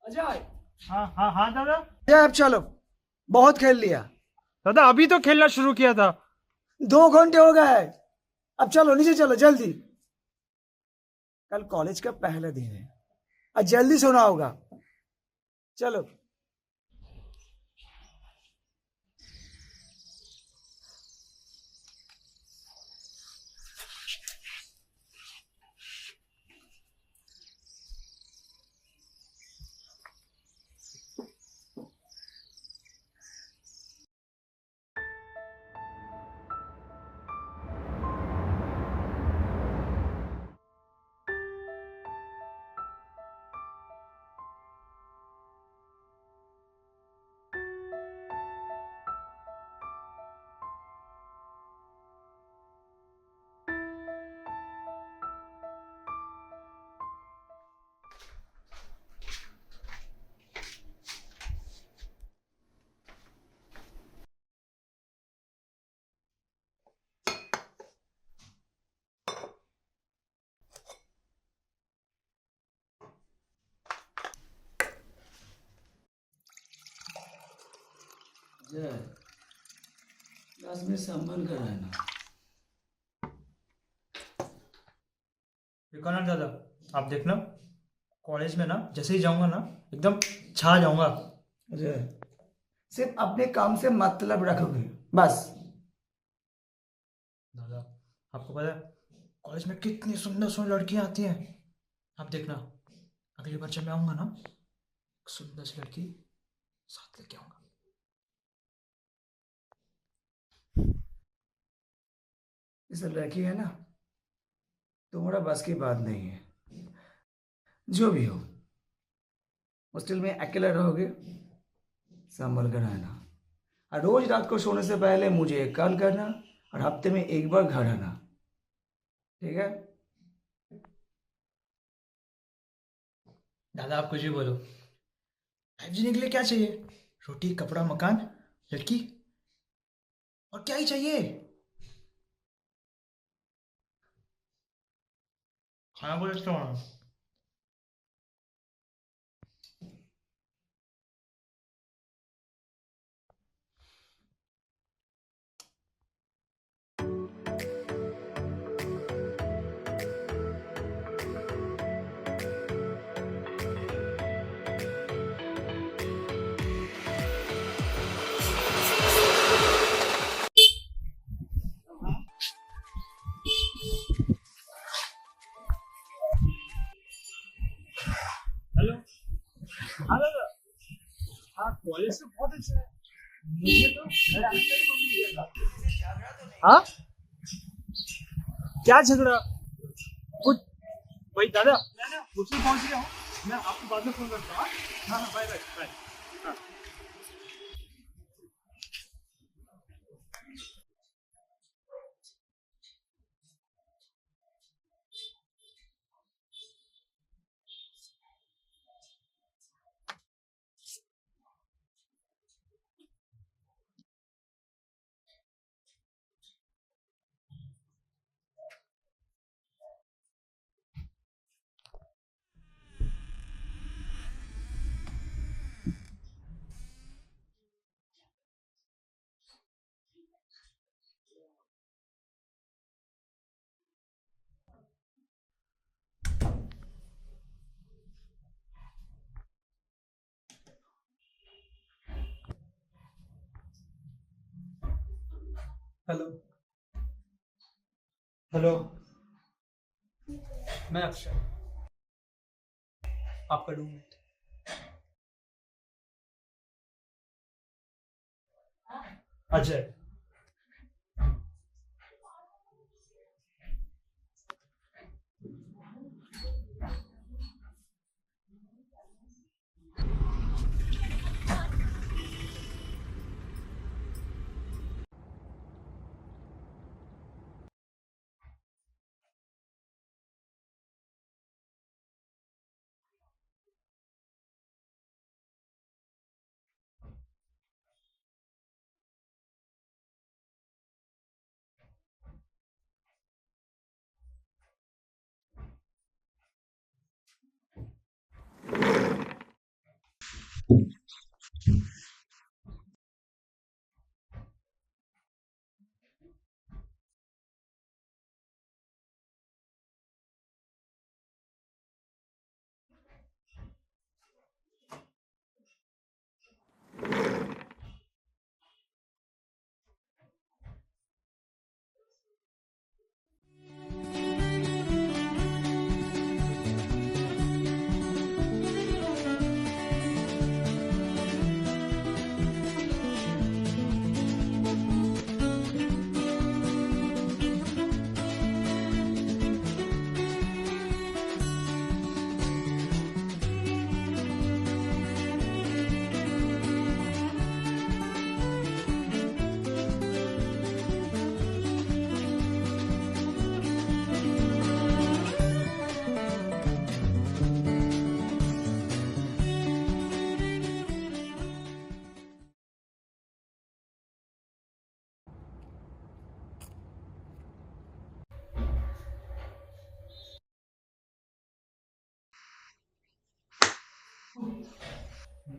अजय। हाँ हाँ हाँ दादा। अजय अब चलो, बहुत खेल लिया। दादा अभी तो खेलना शुरू किया था। 2 घंटे हो गए। अब चलो नीचे चलो जल्दी। कल कॉलेज का पहला दिन है, आज जल्दी सोना होगा। चलो। अजय, क्लास में संभल कर रहना। देखो ना दादा, आप देखना कॉलेज में ना जैसे ही जाऊंगा ना एकदम छा जाऊंगा। अजय, सिर्फ अपने काम से मतलब रखोगे बस। दादा आपको पता है कॉलेज में कितनी सुंदर सुंदर लड़कियां आती हैं। आप देखना अगली बार जब मैं आऊंगा ना एक सुंदर सी लड़की साथ लेके आऊंगा। ये सब लड़की है ना, तुम्हारा बस की बात नहीं है। जो भी हो, हॉस्टल में अकेला रहोगे, संभल कर रहना। और रोज रात को सोने से पहले मुझे एक कॉल करना, और हफ्ते में एक बार घर आना। ठीक है? दादा आप कुछ भी बोलो, 5 जीने के लिए क्या चाहिए? रोटी कपड़ा मकान लड़की, और क्या ही चाहिए। खाना बोले तो हेलो। हाँ दादा, हाँ कॉलेज तो बहुत अच्छा है। मुझे तो मेरा अंकल को भी मिला। हाँ क्या झगड़ा? कुछ वही दादा, मैं ना मुझसे पहुंच गया हूँ। मैं आपको बाद में फोन करता हूँ। हाँ हाँ बाय बाय बाय। हाँ हेलो। हेलो। मैं अक्षय, आपका रूममेट। अजय।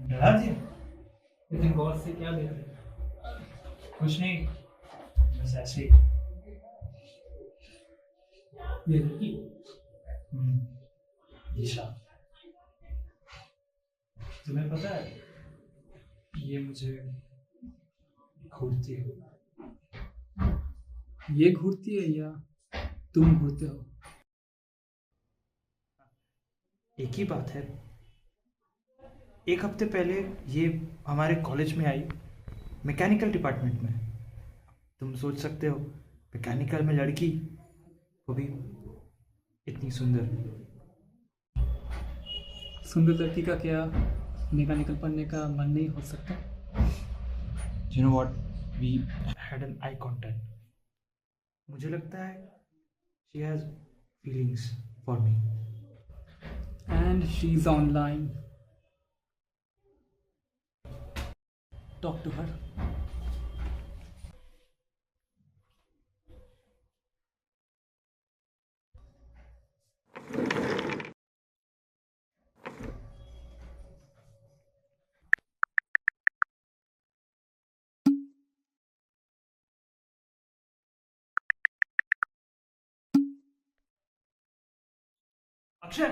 डरा दिया। इतने गौर से क्या देख रहे? कुछ नहीं, बस ऐसे ही। ये लड़की दिशा, तुम्हें पता है ये मुझे घूरती है। ये घूरती है या तुम घूरते हो? एक ही बात है। एक हफ्ते पहले ये हमारे कॉलेज में आई, मैकेनिकल डिपार्टमेंट में। तुम सोच सकते हो मैकेनिकल में लड़की, वो भी इतनी सुंदर। सुंदर लड़की का क्या मैकेनिकल पढ़ने का मन नहीं हो सकता? You know what, we had an eye contact. मुझे लगता है she has feelings for me. And she's online. Talk to her. Akshay,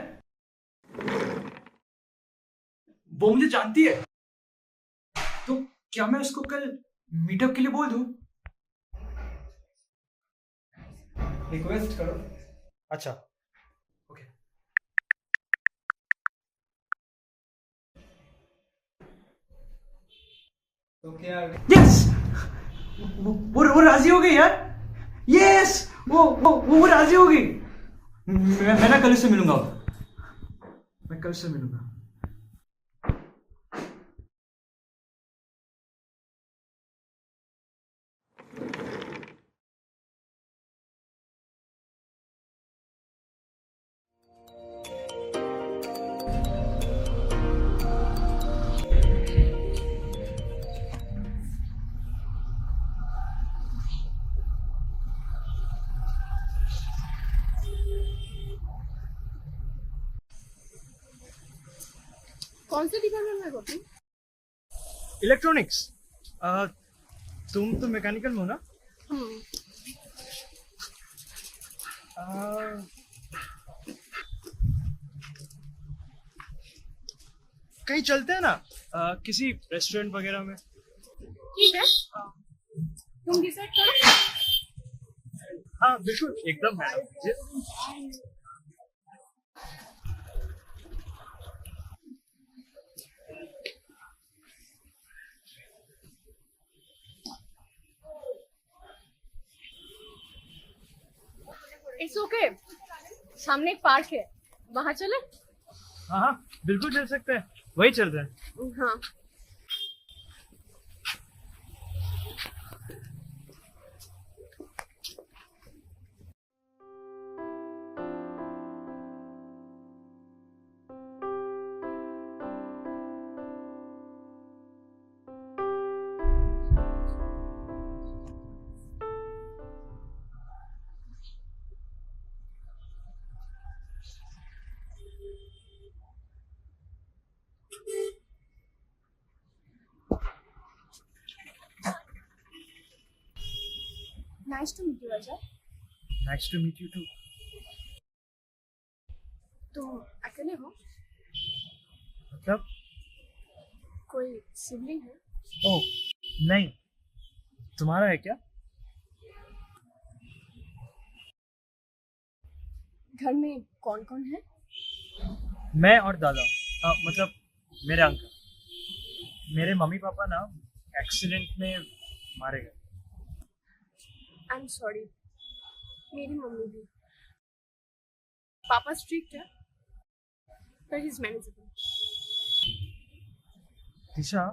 वो मुझे जानती है, तो क्या मैं उसको कल मीटअप के लिए बोल दूं? रिक्वेस्ट करो। अच्छा, ओके। तो क्या यस, वो राजी हो गई यार। यस, वो राजी हो गई। मैं ना कल उससे मिलूंगा। मैं कल से मिलूंगा। कौन से डिपार्टमेंट में हो तुम? इलेक्ट्रॉनिक्स। तुम तो मैकेनिकल में हो ना? हम्म, आ, कहीं चलते हैं ना, किसी रेस्टोरेंट वगैरह में। ठीक है, तुम डिसाइड करो। हाँ बिल्कुल, एकदम है। इट्स ओके, सामने एक पार्क है, वहां चले। हाँ हाँ बिल्कुल चल सकते हैं, वही चल रहे हैं। हाँ, nice to meet you Ajay. Nice to meet you too. तुम अकेले हो? मतलब? कोई सिबलिंग है? ओह नहीं, तुम्हारा है क्या? घर में कौन कौन है? मैं और दादा, मतलब मेरे अंकल। मेरे मम्मी पापा ना एक्सीडेंट में मारे गए। आई एम सॉरी, मेरी मम्मी भी। पापा स्ट्रिक्ट है पर ही इज मैनेजेबल। दिशा,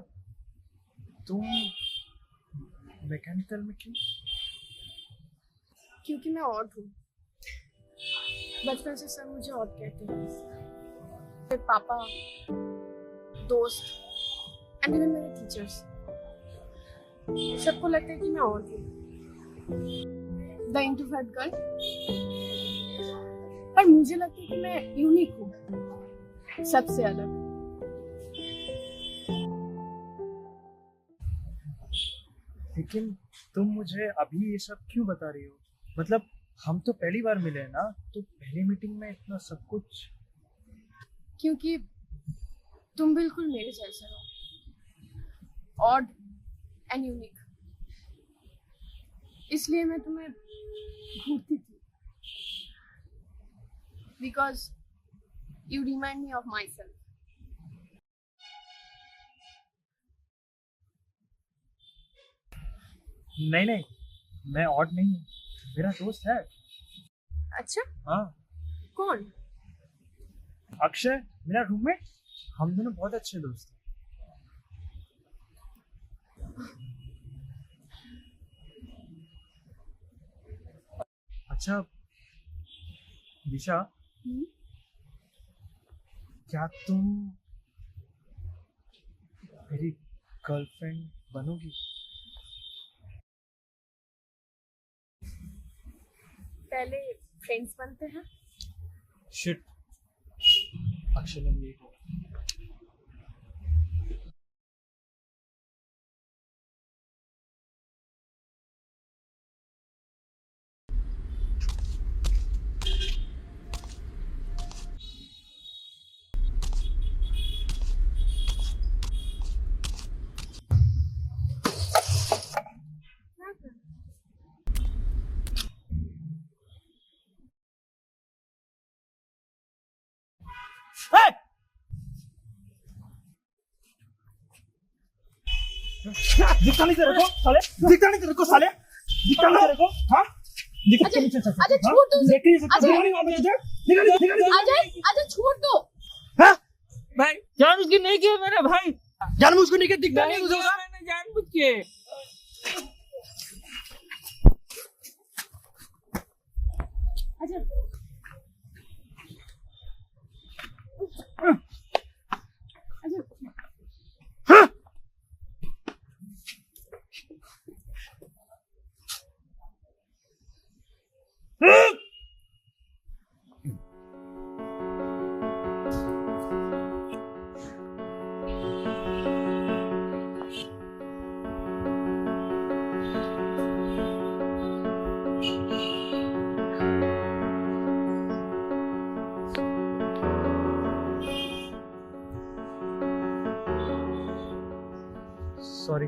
तुम मैकेनिकल में क्यों? क्योंकि मैं ऑड हूँ। बचपन से सब मुझे ऑड कहते हैं। मेरे पापा, दोस्त एंड इवन मेरे टीचर्स, सबको लगता है कि मैं ऑड हूँ, द इंट्रोवर्ट गर्ल। पर मुझे लगता है कि मैं यूनिक हूँ, सबसे अलग। लेकिन तुम मुझे अभी ये सब क्यों बता रही हो? मतलब हम तो पहली बार मिले हैं ना, तो पहली मीटिंग में इतना सब कुछ। क्योंकि तुम बिल्कुल मेरे जैसे हो, ऑड एंड यूनिक। इसलिए मैं तुम्हें ढूंढती थी, because you remind me of my self. नहीं नहीं, मैं ऑड नहीं हूँ, मेरा दोस्त है। अच्छा, हाँ, कौन? अक्षय, मेरा रूममेट। हम दोनों बहुत अच्छे दोस्त हैं। अच्छा दिशा, क्या तुम मेरी गर्लफ्रेंड बनोगी? पहले फ्रेंड्स बनते हैं। शिट, अक्षय ने ये दिखता नहीं तेरे को साले? दिखता नहीं तेरे को साले? दिखता नहीं तेरे को? हाँ, दिखता नहीं तेरे को? अजय छोड़ दो। देख नहीं सकता? अजय! दिखा नहीं वहाँ पे तुझे? दिखा नहीं, दिखा नहीं? अजय, अजय छोड़ दो। हाँ? भाई जानबूझ के नहीं किया मेरा भाई। जानबूझ को नहीं किया, दिखता नहीं तुझे? मैंने जानबूझ के। अजय अजय सॉरी।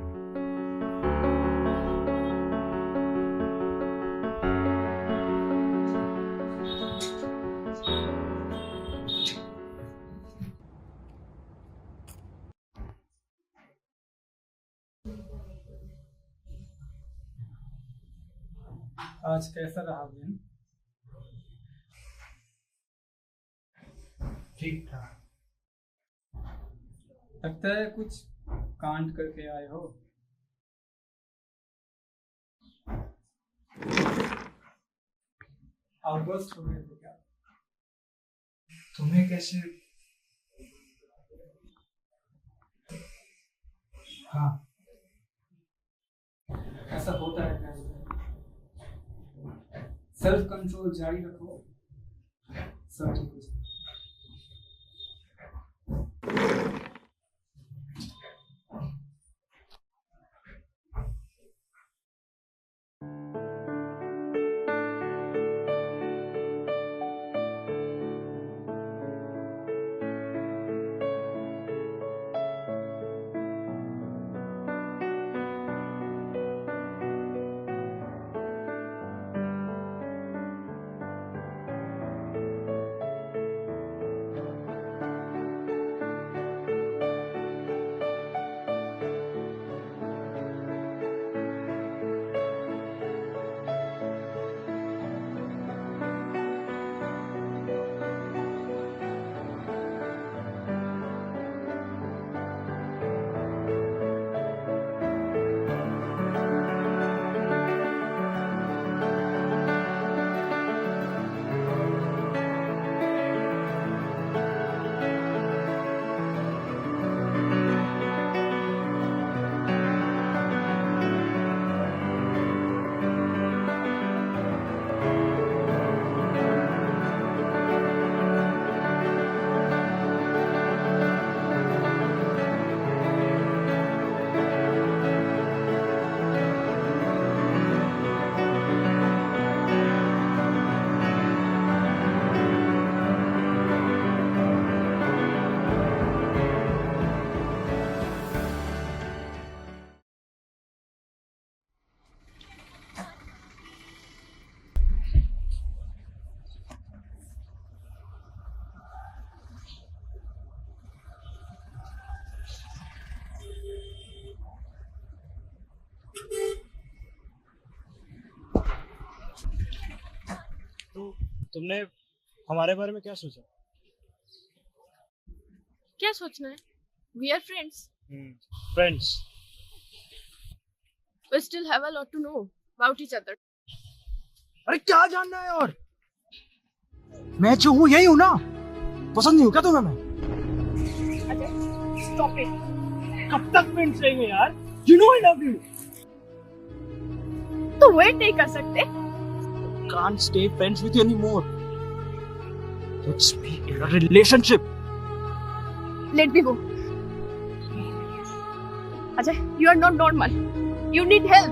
आज कैसा रहा दिन? ठीक था। लगता है कुछ कांड करके आए हो। आउटबर्स्ट हो गए थे क्या? तुम्हें कैसे? हाँ, ऐसा होता है क्या? सेल्फ कंट्रोल जारी रखो, सब ठीक हो जाएगा। तुमने हमारे बारे में क्या सोचा? क्या सोचना है? We are friends. Friends. We still have a lot to know about each other. अरे क्या जानना है और? मैं जो हूँ यही हूँ ना. पसंद नहीं हूँ क्या तुम्हें मैं? Ajay, stop it. कब तक फ्रेंड्स रहेंगे यार? You know I love you. तो वेट नहीं कर सकते? Can't stay friends with you anymore. Let's be in a relationship. Let me go. Ajay, you are not normal. You need help.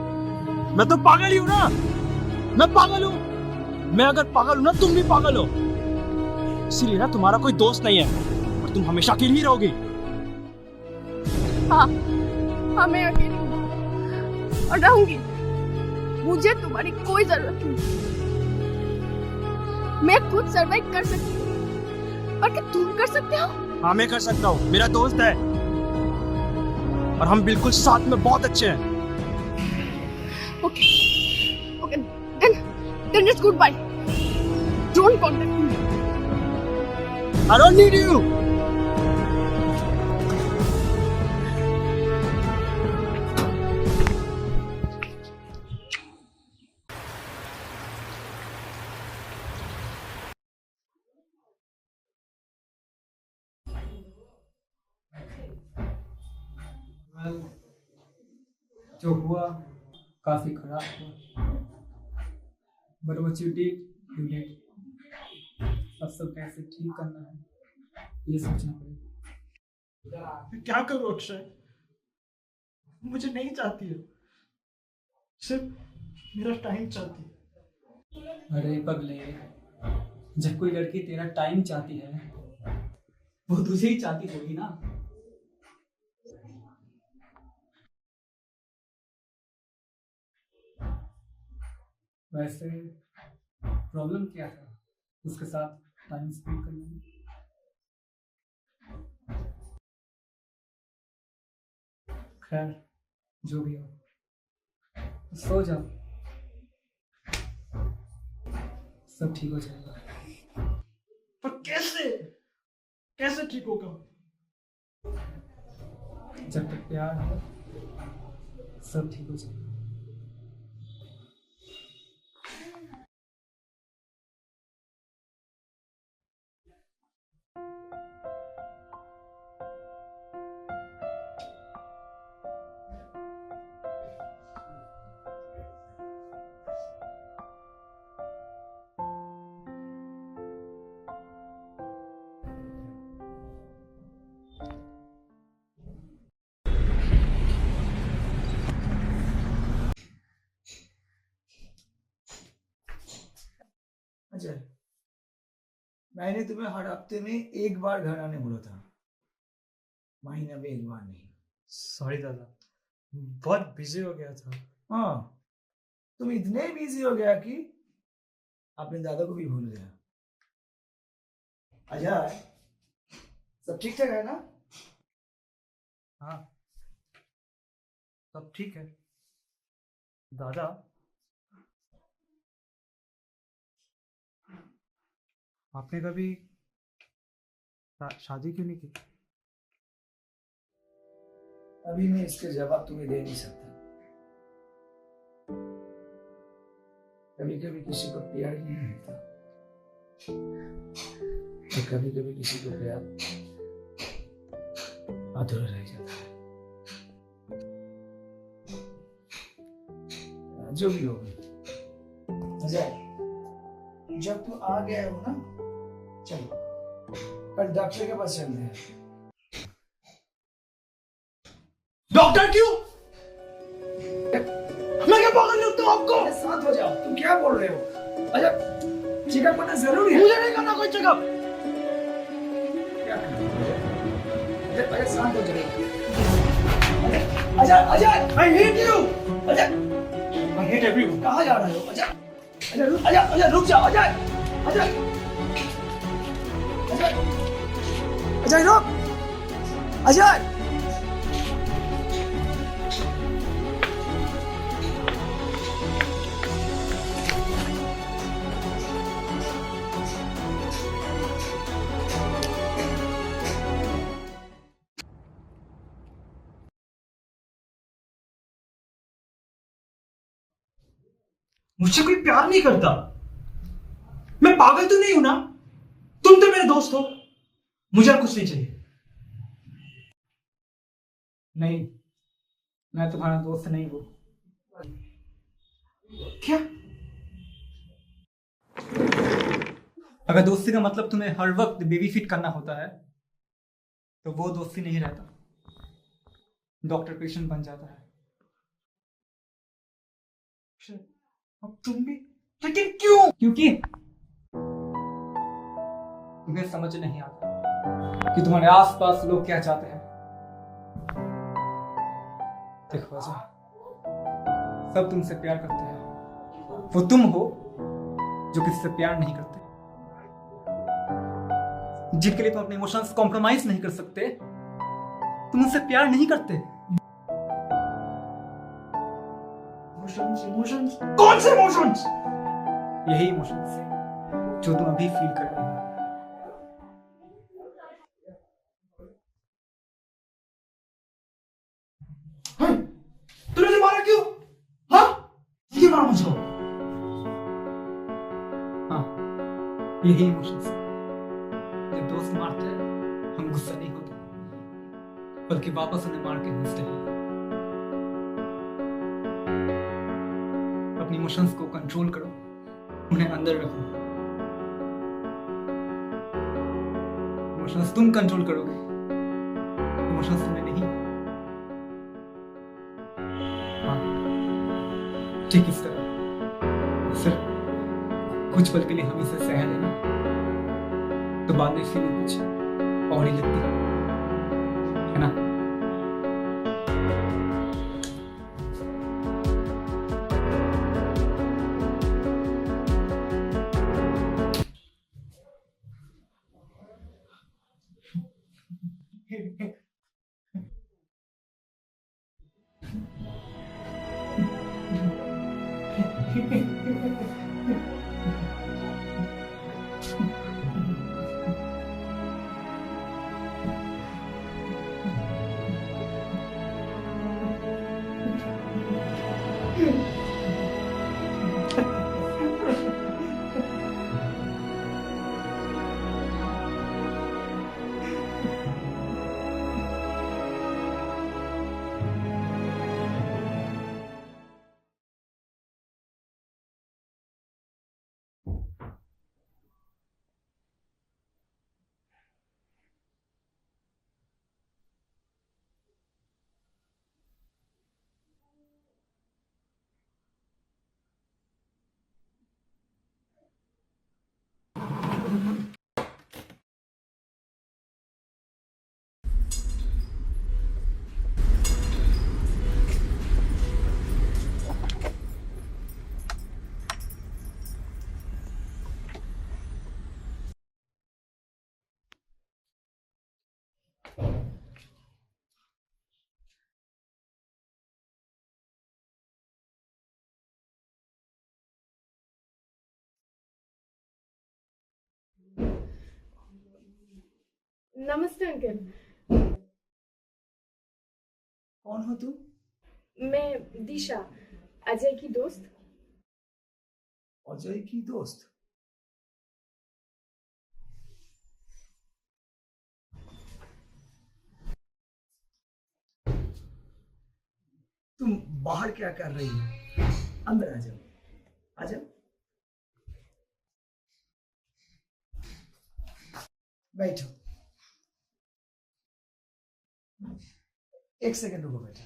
मैं तो पागल ही हूँ ना. मैं पागल हूँ. मैं अगर पागल हूँ ना तुम भी पागल हो. इसीलिए ना तुम्हारा कोई दोस्त नहीं है और तुम हमेशा अकेली ही रहोगी. हाँ, मैं अकेली हूँ और रहूंगी. मुझे तुम्हारी कोई जरूरत नहीं. मैं खुद सर्वाइव कर सकती हूँ. और क्या तुम कर सकते हो? हाँ मैं कर सकता हूँ. मेरा दोस्त है और हम बिल्कुल साथ में बहुत अच्छे हैं. Okay. Then it's goodbye. Don't contact me. I don't need you. जो हुआ काफी खराब हुआ, बट वो यू डिड. अब सब कैसे ठीक करना है ये सोचना पड़ेगा. क्या करूं अक्षय? मुझे नहीं चाहती है, सिर्फ मेरा टाइम चाहती है. अरे पगले, जब कोई लड़की तेरा टाइम चाहती है वो तुझे ही चाहती होगी ना. वैसे प्रॉब्लम क्या था उसके साथ टाइम स्पेंड करने में? खैर जो भी हो, सो जाओ, सब ठीक हो जाएगा. पर कैसे कैसे ठीक होगा? जब तक प्यार है सब ठीक हो जाएगा. अजय, मैंने तुम्हें हर हफ्ते में एक बार घर आने बोला था, महीने में एक बार नहीं. सॉरी दादा, बहुत बिजी हो गया था. हाँ, तुम इतने बिजी हो गया कि अपने दादा को भी भूल गया. अजय, सब ठीक ठाक है ना? हाँ सब ठीक है. दादा, आपने कभी शादी क्यों नहीं की? अभी मैं इसके जवाब तुम्हें दे नहीं सकता. कभी कभी किसी को प्यार नहीं मिलता, तो कभी कभी किसी को प्यार अधूरा रह जाता है. जो भी हो, अजय, जब तू आ गया हो ना, चलो कल डॉक्टर के पास चलते हैं. डॉक्टर क्यों? मैं क्या पागल हूँ? तुम आपको अरे शांत हो जाओ, तुम क्या बोल रहे हो? अच्छा, चेकअप करना जरूरी है. मुझे नहीं करना कोई चेकअप. क्या करना? अरे शांत हो जाओ. Ajay, Ajay, I hate you. Ajay, I hate everyone. कहाँ जा रहे हो? अजय, अजय, अजय, रुक जाओ. अजय, अजय, अजय, अजय, रुक. अजय, मुझसे कोई प्यार नहीं करता। मैं पागल तो नहीं हूं ना? तुम तो मेरे दोस्त हो, मुझे और कुछ नहीं चाहिए। नहीं, मैं तुम्हारा दोस्त नहीं हूँ। क्या? अगर दोस्ती का मतलब तुम्हें हर वक्त बेबी फिट करना होता है तो वो दोस्ती नहीं रहता, डॉक्टर पेशेंट बन जाता है। अब तुम भी, लेकिन क्यों? क्योंकि तुम्हें समझ नहीं आता कि तुम्हारे आसपास लोग क्या चाहते हैं। देखो अजय, सब तुमसे प्यार करते हैं, वो तुम हो जो किसी से प्यार नहीं करते, जिनके लिए तुम अपने इमोशंस कॉम्प्रोमाइज नहीं कर सकते, तुम उनसे प्यार नहीं करते। इमोशंस कौन से इमोशंस? यही इमोशंस जो तुम अभी फील कर रहे हो। तूने मुझे मारा क्यों? हाँ, क्यों मारा मुझको? हाँ, यही इमोशंस। जब दोस्त मारते हैं हम गुस्सा नहीं होते, बल्कि वापस उन्हें मार के हंसते हैं। अपने इमोशंस को कंट्रोल करो, उन्हें अंदर रखो। इमोशंस तुम कंट्रोल करोगे, इमोशंस तुम्हें नहीं। हाँ, ठीक इस तरह सिर्फ कुछ पल के लिए हम इसे सह लेना, तो बाद में फीलिंग कुछ और ही लगती है ना? नमस्ते अंकल। कौन हो तू? मैं दिशा, अजय की दोस्त। अजय की दोस्त? तुम बाहर क्या कर रही हो? अंदर आ जाओ, आ जाओ, बैठो। एक सेकंड रुको बेटा।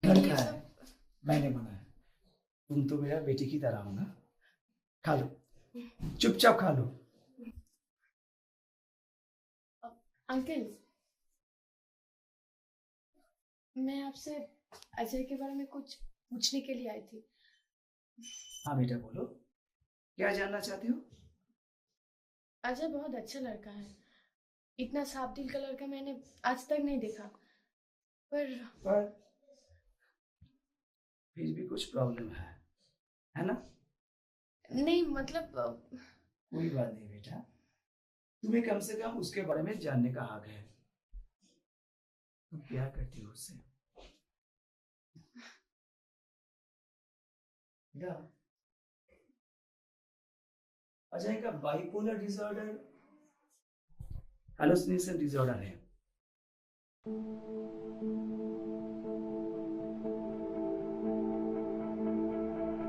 लड़का है, मैंने बनाया। तुम तो मेरा बेटी की तरह हो ना। खा लो, चुपचाप खा लो। अंकल, मैं आपसे अजय के बारे में कुछ पूछने के लिए आई थी। हाँ बेटा बोलो, क्या जानना चाहते हो? अजय बहुत अच्छा लड़का है। इतना साफ दिल का लड़का मैंने आज तक नहीं देखा। पर पर फिर भी कुछ प्रॉब्लम है ना? नहीं मतलब कोई बात नहीं बेटा, तुम्हें कम से कम उसके बारे में जानने का हक है। तुम क्या करती हो उससे? बेटा, अजय का बाइपोलर डिसऑर्डर हैलुसिनेशन डिसऑर्डर है।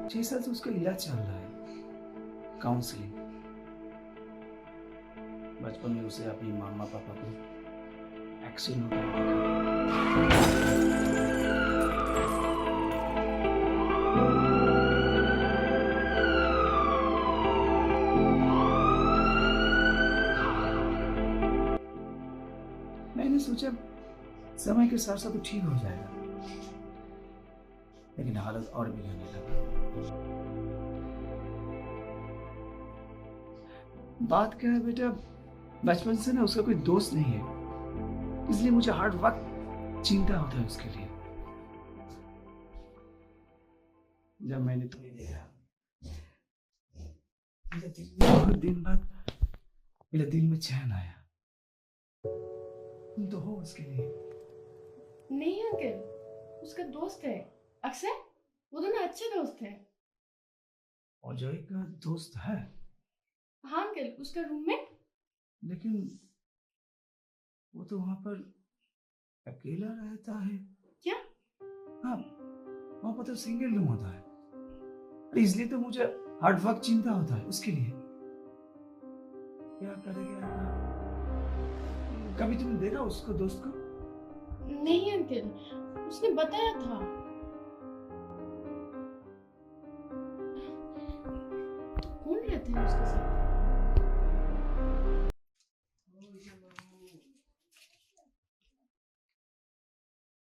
छह साल से उसका इलाज चल रहा है, काउंसलिंग। बचपन में उसे अपनी मामा पापा को एक्सीडेंट होता हुआ देखा। मैंने सोचा समय के साथ साथ तो ठीक हो जाएगा, लेकिन हालत और बिगड़ने लगा। बात क्या है बेटा, बचपन से ना उसका कोई दोस्त नहीं है, इसलिए मुझे हर वक्त चिंता होता है उसके लिए। जब मैंने तुम्हें देखा, मेरे दिल में बहुत दिन बाद मेरे दिल में चैन आया। तुम तो हो उसके लिए। नहीं अंकल, उसका दोस्त है अक्षय, वो दोनों अच्छे दोस्त हैं। अजय का दोस्त है? हाँ अंकल, उसका रूममेट। लेकिन वो तो वहां पर अकेला रहता है। क्या? हाँ, वहां पर तो सिंगल रूम होता है, और इसलिए तो मुझे हर वक्त चिंता होता है उसके लिए। क्या करेगा? कभी तुमने देखा उसको, दोस्त को? नहीं अंकल, उसने बताया था। तो कौन रहता है उसके साथ?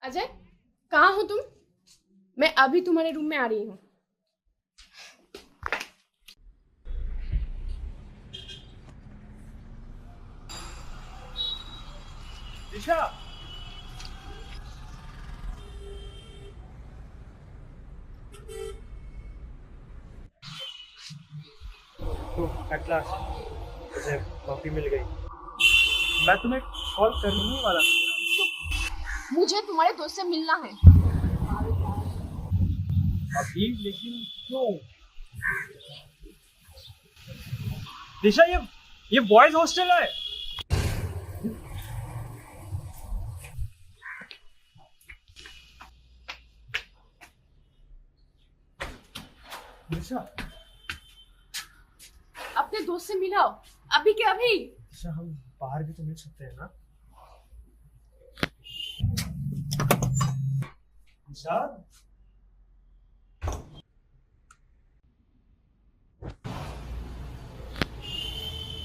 अजय, कहाँ हो तुम? मैं अभी तुम्हारे रूम में आ रही हूँ। दिशा, तो एट लास्ट मुझे कॉफी मिल गई। मैं तुम्हें कॉल करने ही वाला था। मुझे तुम्हारे दोस्त से मिलना है अभी, लेकिन क्यों? दिशा, ये बॉयज हॉस्टल है। दिशा, अपने दोस्त से मिलाओ, अभी के अभी। दिशा, हम बाहर भी तो मिल सकते हैं ना? दिशा,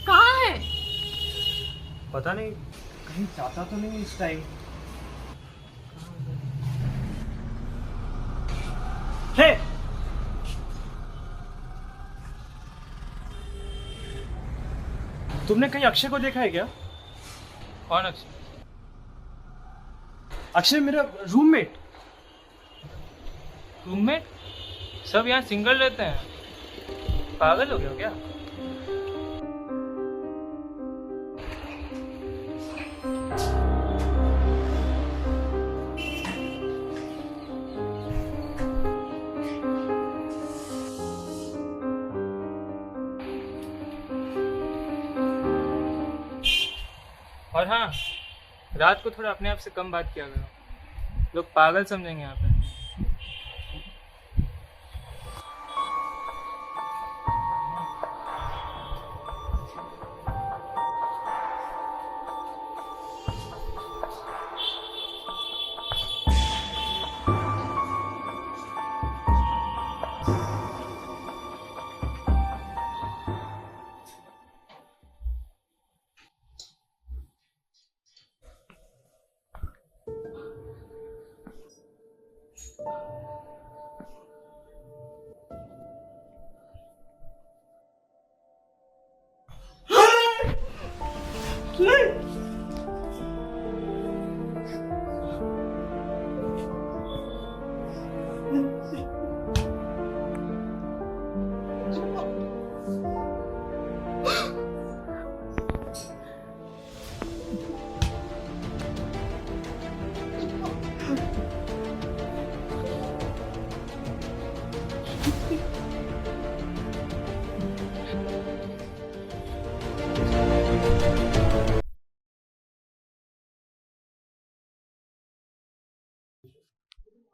कहाँ है? पता नहीं, कहीं जाता तो नहीं इस टाइम। हे, तुमने कहीं अक्षय को देखा है क्या? कौन अक्षय? अक्षय मेरा रूममेट। रूममेट? सब यहाँ सिंगल रहते हैं, पागल हो गए हो क्या? और हाँ, रात को थोड़ा अपने आप से कम बात किया करो, लोग पागल समझेंगे यहाँ पे।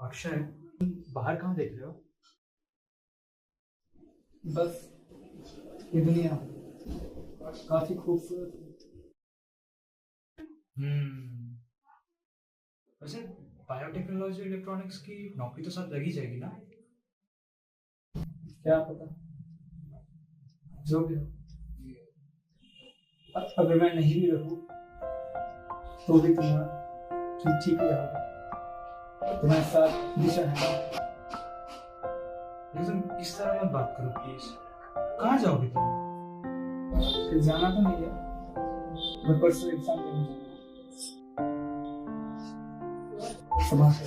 अक्षय, तुम बाहर कहाँ देख रहे हो? बस ये दुनिया काफी खूबसूरत है। वैसे बायोटेक्नोलॉजी इलेक्ट्रॉनिक्स की नौकरी तो सब लगी जाएगी ना? क्या पता, जो भी हो। अगर मैं नहीं भी रहूं तो भी तुम ठीक ही रहोगे। तुम्हारे साथ दिशा है। लेकिन इस तरह मत बात करो प्लीज। कहाँ जाओगे तुम? फिर जाना तो नहीं है, मैं परसों एग्जाम देने जाऊंगा। सुबह से।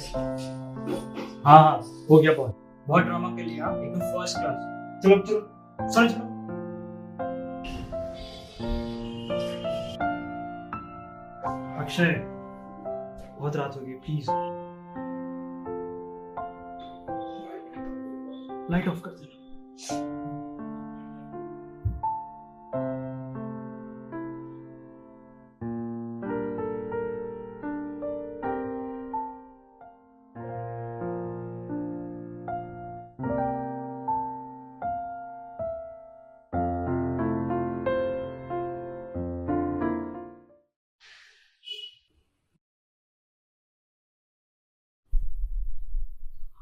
हाँ हाँ, हो गया बहुत ड्रामा के लिए। हाँ, एकदम फर्स्ट क्लास। चलो चलो चलो चलो। अक्षय, बहुत रात हो गई, प्लीज लाइट ऑफ कर दे।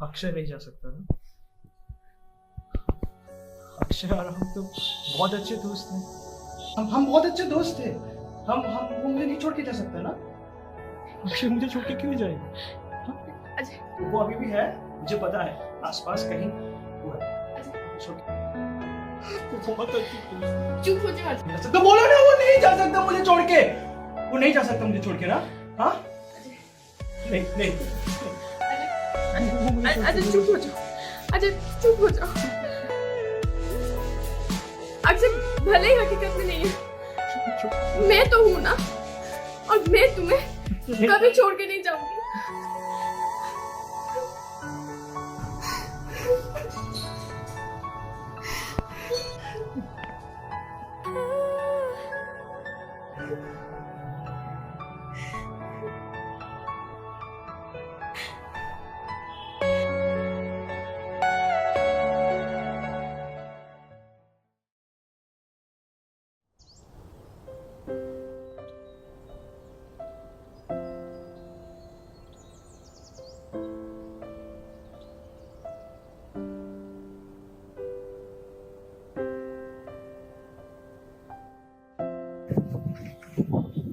अक्षय नहीं जा सकता ना? अक्षय और हम तो बहुत अच्छे दोस्त हैं। हम बहुत अच्छे दोस्त थे। हम मुझे नहीं छोड़ के जा सकता ना? अक्षय मुझे छोड़ के क्यों जाएगा? अजय, वो अभी भी है, मुझे पता है, आसपास कहीं वो है। वो बहुत अच्छी दोस्त। चुप हो जा। तो बोलो ना, वो नहीं जा सकता मुझे छोड़ के। वो नहीं जा सकता मुझे छोड़ के ना? हाँ? नहीं नहीं। अजय चुप हो जाओ। अजय चुप हो जाओ। अक्षय भले ही हकीकत में नहीं है, मैं तो हूं ना, और मैं तुम्हें कभी छोड़ के नहीं जाऊंगी।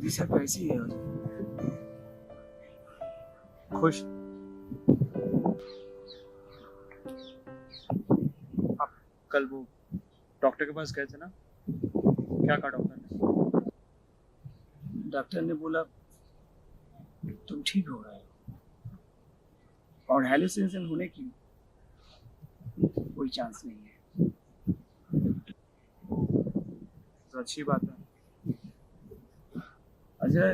दिशा कैसी है? खुश। आप कल वो डॉक्टर के पास गए थे ना? क्या कहा डॉक्टर ने? डॉक्टर ने बोला तुम ठीक हो रहे हो और हेलुसिनेशन होने की कोई चांस नहीं है। तो अच्छी बात है। अजय,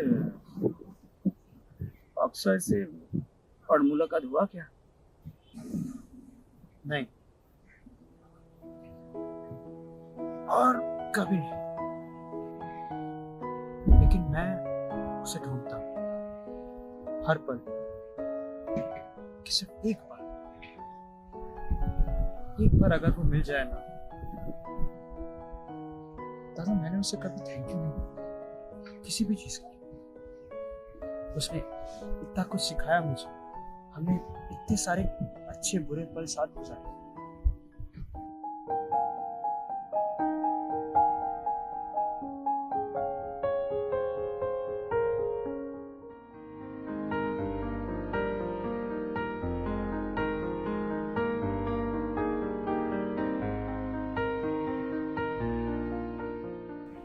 अक्षय से और मुलाकात हुआ क्या? नहीं। और कभी नहीं? लेकिन मैं उसे ढूंढता हूं हर पल, कि सिर्फ एक बार अगर वो मिल जाए ना। दादा, मैंने उसे कभी थैंक यू नहीं किसी भी चीज की। उसने इतना कुछ सिखाया मुझे, हमने इतने सारे अच्छे बुरे पल साथ गुजारे।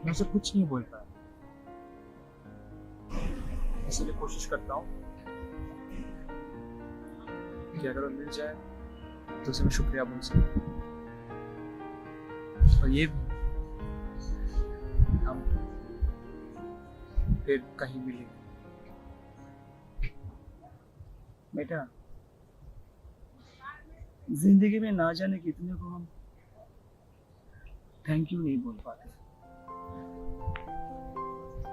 मैं उसे कुछ नहीं बोल पाया, इसलिए कोशिश करता हूँ कि अगर वो मिल जाए तो उसे मैं शुक्रिया बोल सकूं। और ये भी हम फिर कहीं मिलेंगे। बेटा, जिंदगी में ना जाने कितने को हम थैंक यू नहीं बोल पाते।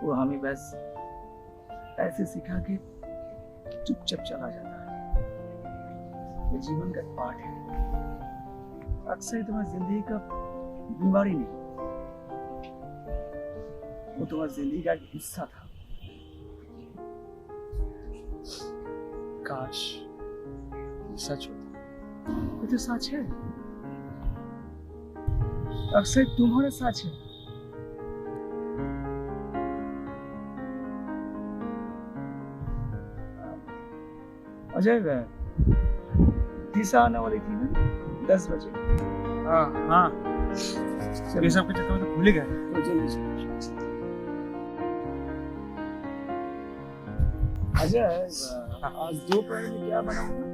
वो हमें बस ऐसे सिखा के चुपचाप चला जाता है। ये जीवन का एक पार्ट है। अक्सर ही तुम्हारी जिंदगी का बीमारी नहीं, वो तुम्हारी जिंदगी का एक हिस्सा था। काश ये सच होता। ये तो सच है, अक्सर तुम्हारा सच है। अजय दिशा आने वाली थी ना 10 बजे। हाँ हाँ, ये सब के चक्कर में तो भूल ही गए। तो चलिए। अजय आज दोपहर में क्या बनाऊंगा?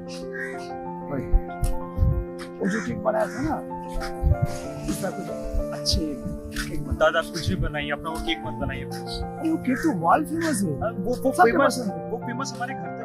वही वो जो केक बनाया था ना, इसका कुछ अच्छे केक बना। दादा कुछ भी बनाइए, अपना वो केक मत बनाइए। अरे वो केक तो वर्ल्ड फेमस है। वो सबके फेमस पसंद है। वो फेमस हमारे घर